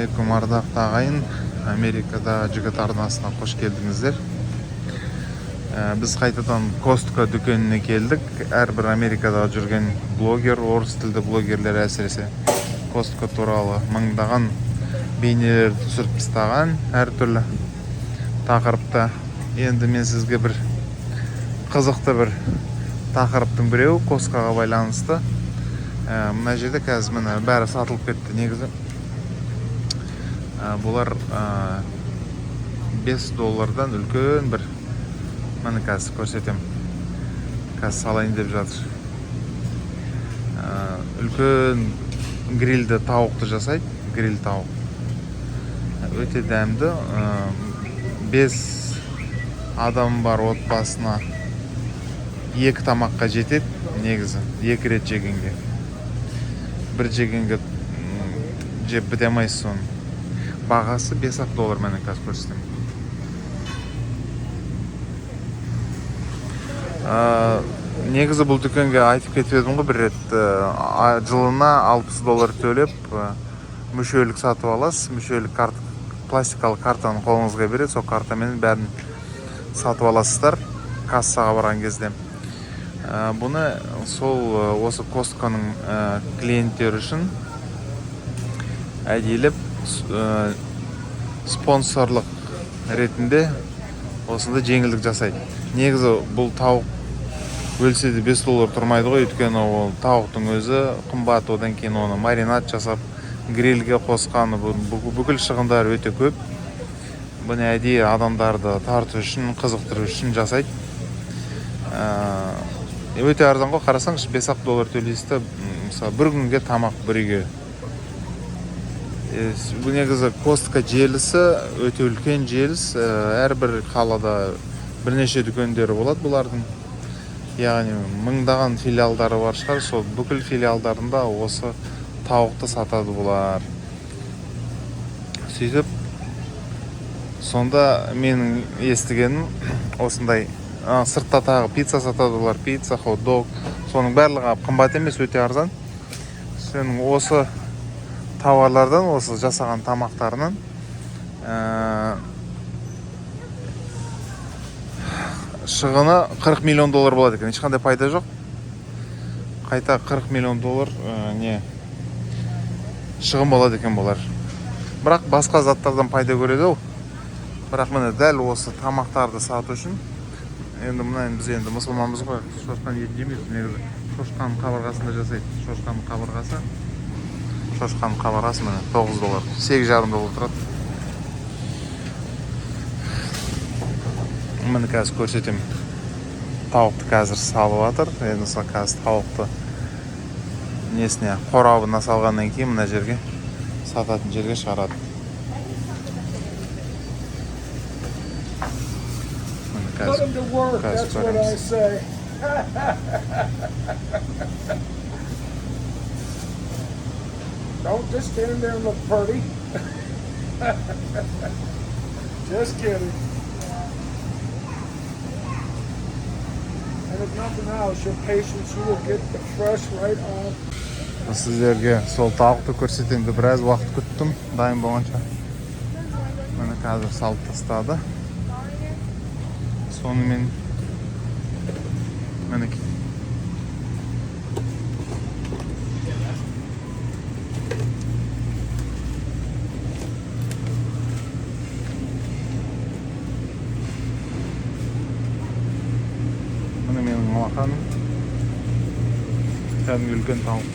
Ассалаумағалейкум ардақты ағайын, Америкада жігіт арнасына қош келдіңіздер. Біз қайтадан Костко дүкеніне келдік. Әрбір Америкада жүрген блогер, орыс тілді блогерлер әсіресе Костко туралы мыңдаған бейнелер түсіріп тастаған әртүрлі тақырыпта. Енді мен сізге бір қызықты бір тақырыптың біреуі Косткоға байланысты. Мына жерде қазір міне бәрі сатылып кетті негізі. Бұлар $5 үлкен бір, міне қазір көрсетем, қазір салайын деп жатыр. Үлкен грильді тауықты жасайды, гриль тауық. Өте дәмді. 5 адам бар отбасына 2 тамаққа жетеді негізі, 2 рет жегенге. Бір жегенге жеп біте алмайсыз соны. Бағасы $5 мені қазір көрсетем. Негізі бұл дүкенге айтып кетіп едім ғой бір рет, жылына $60 төлеп мүшелік сатып аласыз. Мүшелік пластикалық картаны қолыңызға береді, сол картамен бәрін сатып аласыздар кассаға барған кезде. Бұны осы Костконың клиенттері үшін әдейілеп спонсорлық ретінде осында жеңілдік жасайды. Негізі бұл тауық өлсе де $5 тұрмайды ғой, өйткені ол тауықтың өзі қымбат, одан кейін оны маринад жасап грильге қосқаны, бүкіл шығындар өте көп. Бұны әдейі адамдарды тарту үшін, қызықтыру үшін жасайды. Өте арзан ғой, қарасаңыз $5 төлейсіз, мысалы бір күнге тамақ бір үйге. Бұл негізі Костко желісі өте үлкен желіс. Әрбір қалада бірнеше дүкендері болады бұлардың. Яғни мыңдаған филиалдары бар шығар, сол бүкіл филиалдарында осы тауықты сатады бұлар. Сөйтіп, сонда менің естігенім осындай сыртта тағы пицца сатады бұлар, пицца, хот-дог. Соның барлығы қымбат емес, өте арзан. Сенің осы тауарлардан, осы жасаған тамақтарынан шығыны $40 миллион болады екен. Ешқандай пайда жоқ. Қайта $40 миллион шығын болады екен бұлар. Бірақ басқа заттардан пайда көреді ол. Бірақ міне дәл осы тамақтарды сату үшін, енді мына біз енді мұсылманбыз ғой, шошқаның етін жемейміз, негізі шошқаның қабырғасында жасайды. Шошқаның қабырғасы міне $9, $8,5 тұрады. Міне қазір көрсетем. Тауықты қазір салып жатыр. Енді қазір тауықты несіне, қорабына салғаннан кейін мына жерге, сататын жерге шығарады. Put them to work, that's what I say. Don't just stand there and look pretty. Just kidding. And if nothing else, your patience, you will get the fresh right on. Сіздерге сол тауықты көрсетемді, біраз уақыт күттім, дайын болғанша. Мені қазір салып тастады. Сонымен мінекей. Міне менің алақаным. Кәдімгі үлкен тауық.